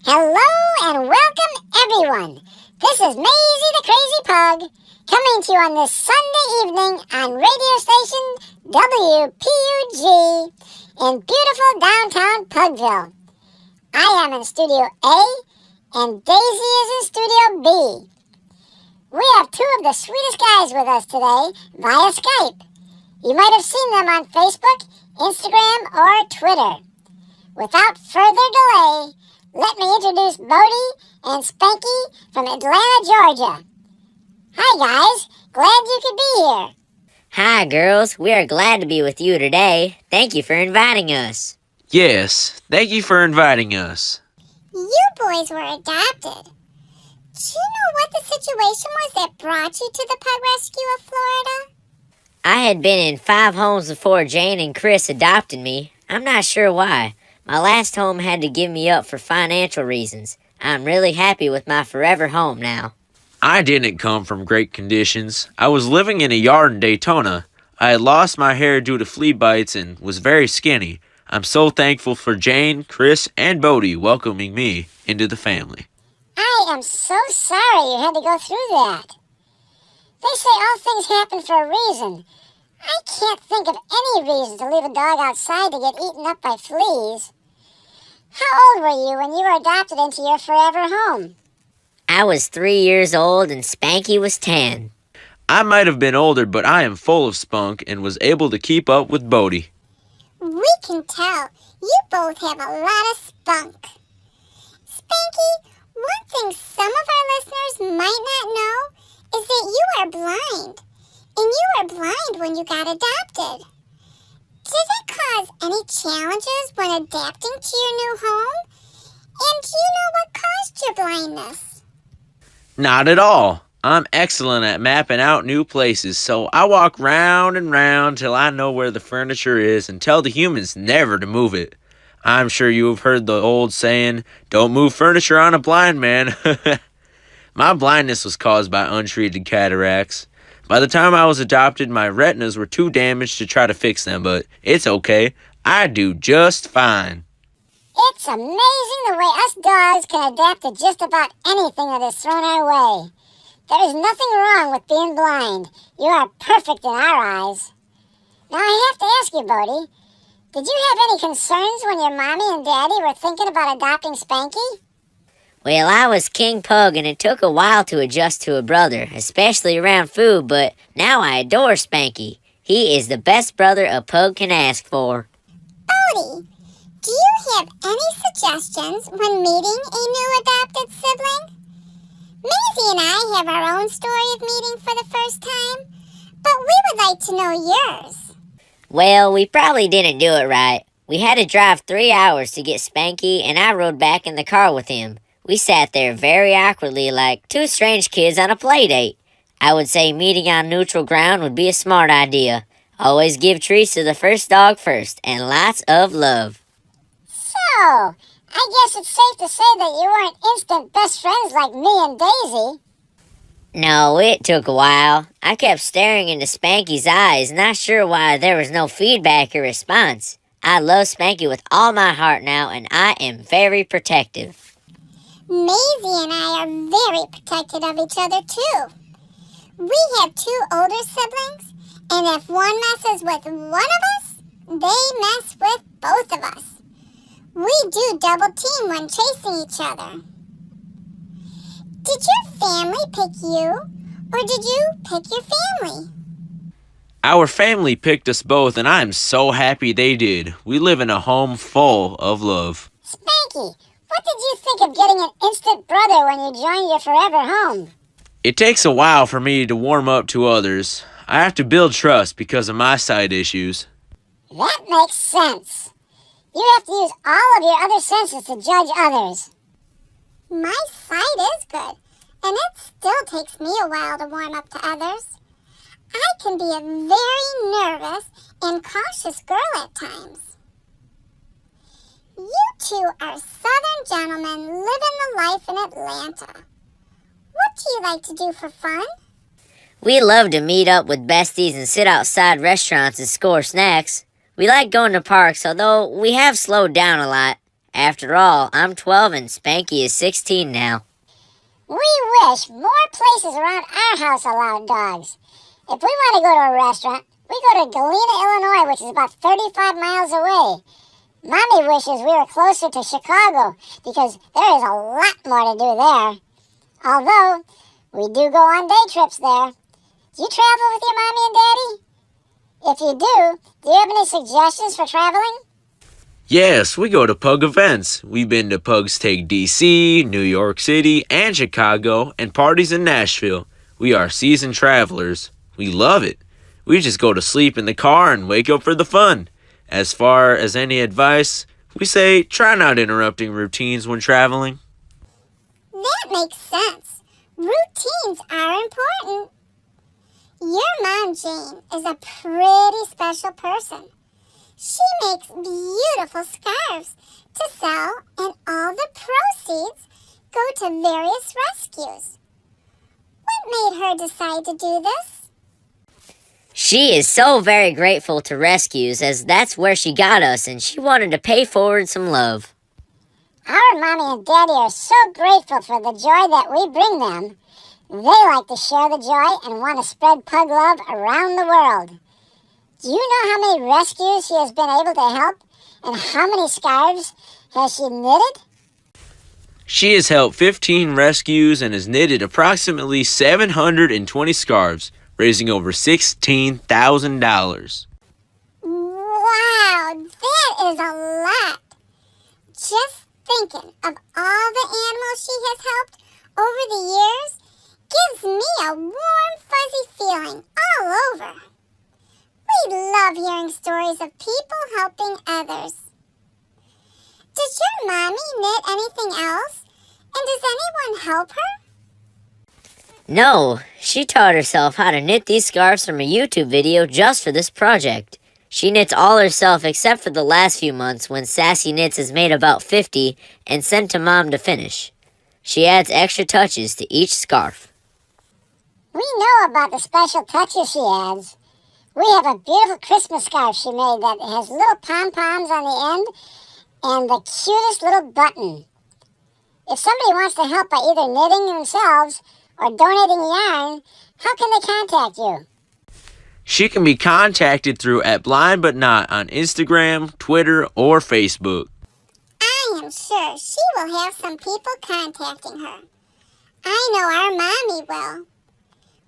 Hello and welcome, everyone. This is Maisy the Crazy Pug, coming to you on this Sunday evening on radio station WPUG in beautiful downtown Pugville. I am in Studio A, and Daisy is in Studio B. We have two of the sweetest guys with us today via Skype. You might have seen them on Facebook, Instagram, or Twitter. Without further delay, let me introduce Bodie and Spanky from Atlanta, Georgia. Hi, guys. Glad you could be here. Hi, girls. We are glad to be with you today. Thank you for inviting us. Yes, thank you for inviting us. You boys were adopted. Do you know what the situation was that brought you to the Pug Rescue of Florida? I had been in 5 homes before Jane and Chris adopted me. I'm not sure why. My last home had to give me up for financial reasons. I'm really happy with my forever home now. I didn't come from great conditions. I was living in a yard in Daytona. I had lost my hair due to flea bites and was very skinny. I'm so thankful for Jane, Chris, and Bodie welcoming me into the family. I am so sorry you had to go through that. They say all things happen for a reason. I can't think of any reason to leave a dog outside to get eaten up by fleas. How old were you when you were adopted into your forever home? I was 3 years old and Spanky was 10. I might have been older, but I am full of spunk and was able to keep up with Bodie. We can tell. You both have a lot of spunk. Spanky, one thing some of our listeners might not know is that you are blind. And you were blind when you got adopted. Did it cause any challenges when adapting to your new home? And do you know what caused your blindness? Not at all. I'm excellent at mapping out new places, so I walk round and round till I know where the furniture is and tell the humans never to move it. I'm sure you have heard the old saying, don't move furniture on a blind man. My blindness was caused by untreated cataracts. By the time I was adopted, my retinas were too damaged to try to fix them, but it's okay. I do just fine. It's amazing the way us dogs can adapt to just about anything that is thrown our way. There is nothing wrong with being blind. You are perfect in our eyes. Now I have to ask you, Bodie, did you have any concerns when your mommy and daddy were thinking about adopting Spanky? Well, I was King Pug and it took a while to adjust to a brother, especially around food, but now I adore Spanky. He is the best brother a pug can ask for. Bodie, do you have any suggestions when meeting a new adopted sibling? Maisy and I have our own story of meeting for the first time, but we would like to know yours. Well, we probably didn't do it right. We had to drive 3 hours to get Spanky and I rode back in the car with him. We sat there very awkwardly like two strange kids on a play date. I would say meeting on neutral ground would be a smart idea. Always give treats to the first dog first, and lots of love. So, I guess it's safe to say that you weren't instant best friends like me and Daisy. No, it took a while. I kept staring into Spanky's eyes, not sure why there was no feedback or response. I love Spanky with all my heart now, and I am very protective. Maisy and I are very protective of each other, too. We have 2 older siblings, and if one messes with one of us, they mess with both of us. We do double team when chasing each other. Did your family pick you, or did you pick your family? Our family picked us both, and I'm so happy they did. We live in a home full of love. Spanky, what did you think of getting an instant brother when you joined your forever home? It takes a while for me to warm up to others. I have to build trust because of my sight issues. That makes sense. You have to use all of your other senses to judge others. My sight is good, and it still takes me a while to warm up to others. I can be a very nervous and cautious girl at times. You two are Southern gentlemen living the life in Atlanta. What do you like to do for fun? We love to meet up with besties and sit outside restaurants and score snacks. We like going to parks, although we have slowed down a lot. After all, I'm 12 and Spanky is 16 now. We wish more places around our house allowed dogs. If we want to go to a restaurant, we go to Galena, Illinois, which is about 35 miles away. Mommy wishes we were closer to Chicago because there is a lot more to do there. Although, we do go on day trips there. Do you travel with your mommy and daddy? If you do you have any suggestions for traveling? Yes, we go to Pug events. We've been to Pugs Take DC, New York City, and Chicago, and parties in Nashville. We are seasoned travelers. We love it. We just go to sleep in the car and wake up for the fun. As far as any advice, we say try not interrupting routines when traveling. That makes sense. Routines are important. Your mom, Jane, is a pretty special person. She makes beautiful scarves to sell, and all the proceeds go to various rescues. What made her decide to do this? She is so very grateful to rescues as that's where she got us and she wanted to pay forward some love. Our mommy and daddy are so grateful for the joy that we bring them. They like to share the joy and want to spread pug love around the world. Do you know how many rescues she has been able to help? And how many scarves has she knitted? She has helped 15 rescues and has knitted approximately 720 scarves, raising over $16,000. Wow, that is a lot. Just thinking of all the animals she has helped over the years gives me a warm, fuzzy feeling all over. We love hearing stories of people helping others. Does your mommy knit anything else? And does anyone help her? No, she taught herself how to knit these scarves from a YouTube video just for this project. She knits all herself except for the last few months when Sassy Knits has made about 50 and sent to Mom to finish. She adds extra touches to each scarf. We know about the special touches she adds. We have a beautiful Christmas scarf she made that has little pom-poms on the end and the cutest little button. If somebody wants to help by either knitting themselves or donating yarn, how can they contact you? She can be contacted through @blindbutnot on Instagram, Twitter, or Facebook. I am sure she will have some people contacting her. I know our mommy will.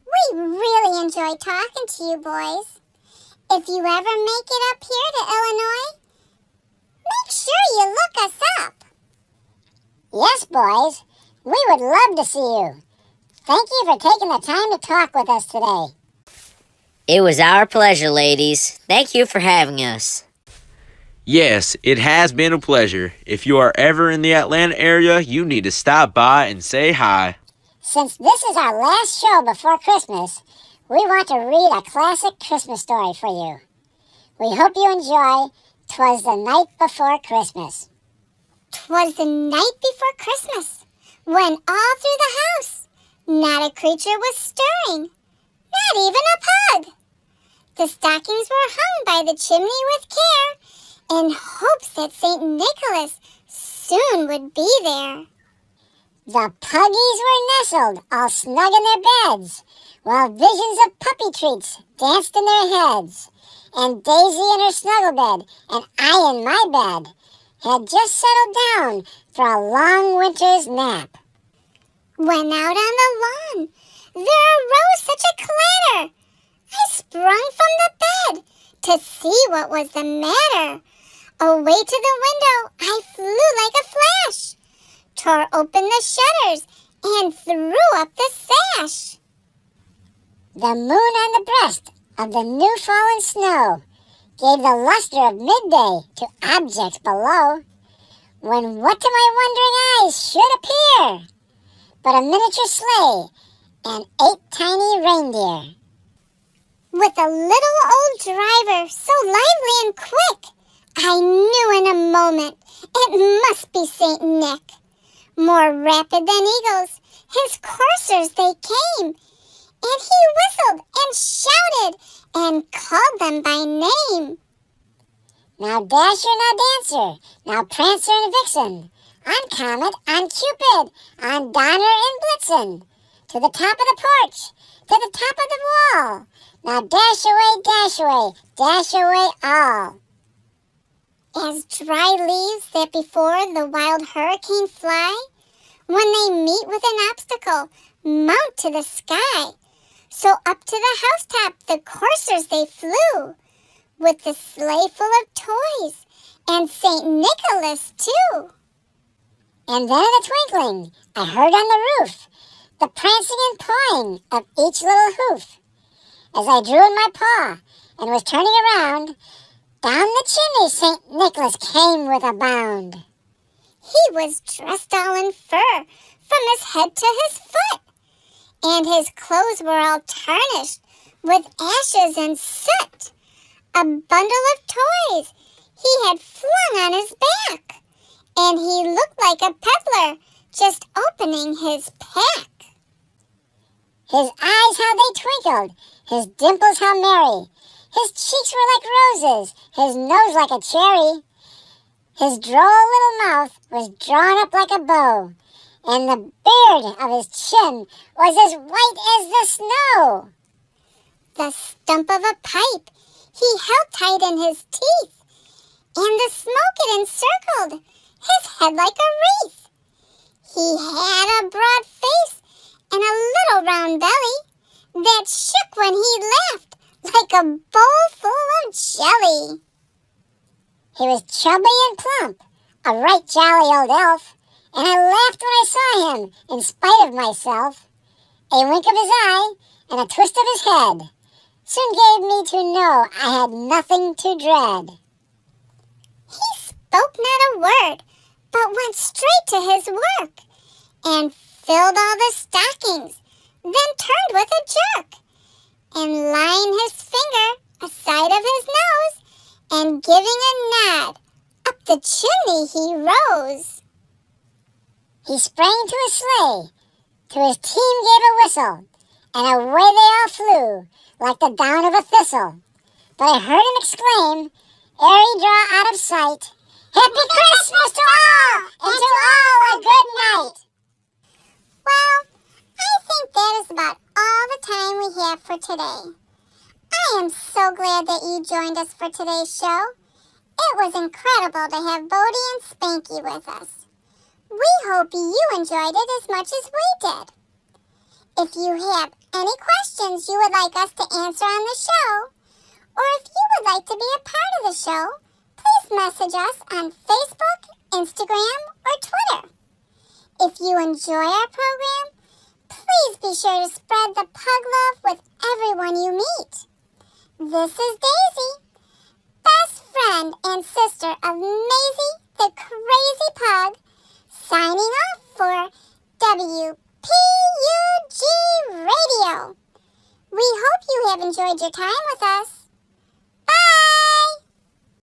We really enjoy talking to you boys. If you ever make it up here to Illinois, make sure you look us up. Yes, boys. We would love to see you. Thank you for taking the time to talk with us today. It was our pleasure, ladies. Thank you for having us. Yes, it has been a pleasure. If you are ever in the Atlanta area, you need to stop by and say hi. Since this is our last show before Christmas, we want to read a classic Christmas story for you. We hope you enjoy 'Twas the Night Before Christmas. 'Twas the night before Christmas, when all through the house not a creature was stirring, not even a pug. The stockings were hung by the chimney with care, in hopes that St. Nicholas soon would be there. The puggies were nestled all snug in their beds, while visions of puppy treats danced in their heads. And Daisy in her snuggle bed, and I in my bed, had just settled down for a long winter's nap. When out on the lawn, there arose such a clatter. I sprung from the bed to see what was the matter. Away to the window I flew like a flash, tore open the shutters, and threw up the sash. The moon on the breast of the new fallen snow gave the luster of midday to objects below, when what to my wondering eyes should appear but a miniature sleigh and 8 tiny reindeer. With a little old driver so lively and quick, I knew in a moment it must be St. Nick. More rapid than eagles, his coursers they came, and he whistled and shouted and called them by name. Now Dasher, now Dancer, now Prancer and Vixen. On Comet, on Cupid, on Donner and Blitzen. To the top of the porch, to the top of the wall. Now dash away all. As dry leaves that before the wild hurricane fly, when they meet with an obstacle, mount to the sky. So up to the housetop the coursers they flew, with the sleigh full of toys, and St. Nicholas too. And then in a twinkling, I heard on the roof the prancing and pawing of each little hoof. As I drew in my paw and was turning around, down the chimney St. Nicholas came with a bound. He was dressed all in fur, from his head to his foot, and his clothes were all tarnished with ashes and soot. A bundle of toys he had flung on his back, and he looked like a peddler just opening his pack. His eyes how they twinkled, his dimples how merry. His cheeks were like roses, his nose like a cherry. His droll little mouth was drawn up like a bow, and the beard of his chin was as white as the snow. The stump of a pipe he held tight in his teeth, and the smoke it encircled his head like a wreath. He had a broad face and a little round belly that shook when he laughed like a bowl full of jelly. He was chubby and plump, a right jolly old elf, and I laughed when I saw him in spite of myself. A wink of his eye and a twist of his head soon gave me to know I had nothing to dread. He spoke not a word, but went straight to his work, and filled all the stockings, then turned with a jerk, and laying his finger aside of his nose, and giving a nod, up the chimney he rose. He sprang to his sleigh, to his team gave a whistle, and away they all flew, like the down of a thistle. But I heard him exclaim, ere he draw out of sight, Happy Christmas to all, and to all a good night. Well, I think that is about all the time we have for today. I am so glad that you joined us for today's show. It was incredible to have Bodie and Spanky with us. We hope you enjoyed it as much as we did. If you have any questions you would like us to answer on the show, or if you would like to be a part of the show, please message us on Facebook, Instagram, or Twitter. If you enjoy our program, please be sure to spread the pug love with everyone you meet. This is Daisy, best friend and sister of Maisy the Crazy Pug, signing off for WPUG Radio. We hope you have enjoyed your time with us.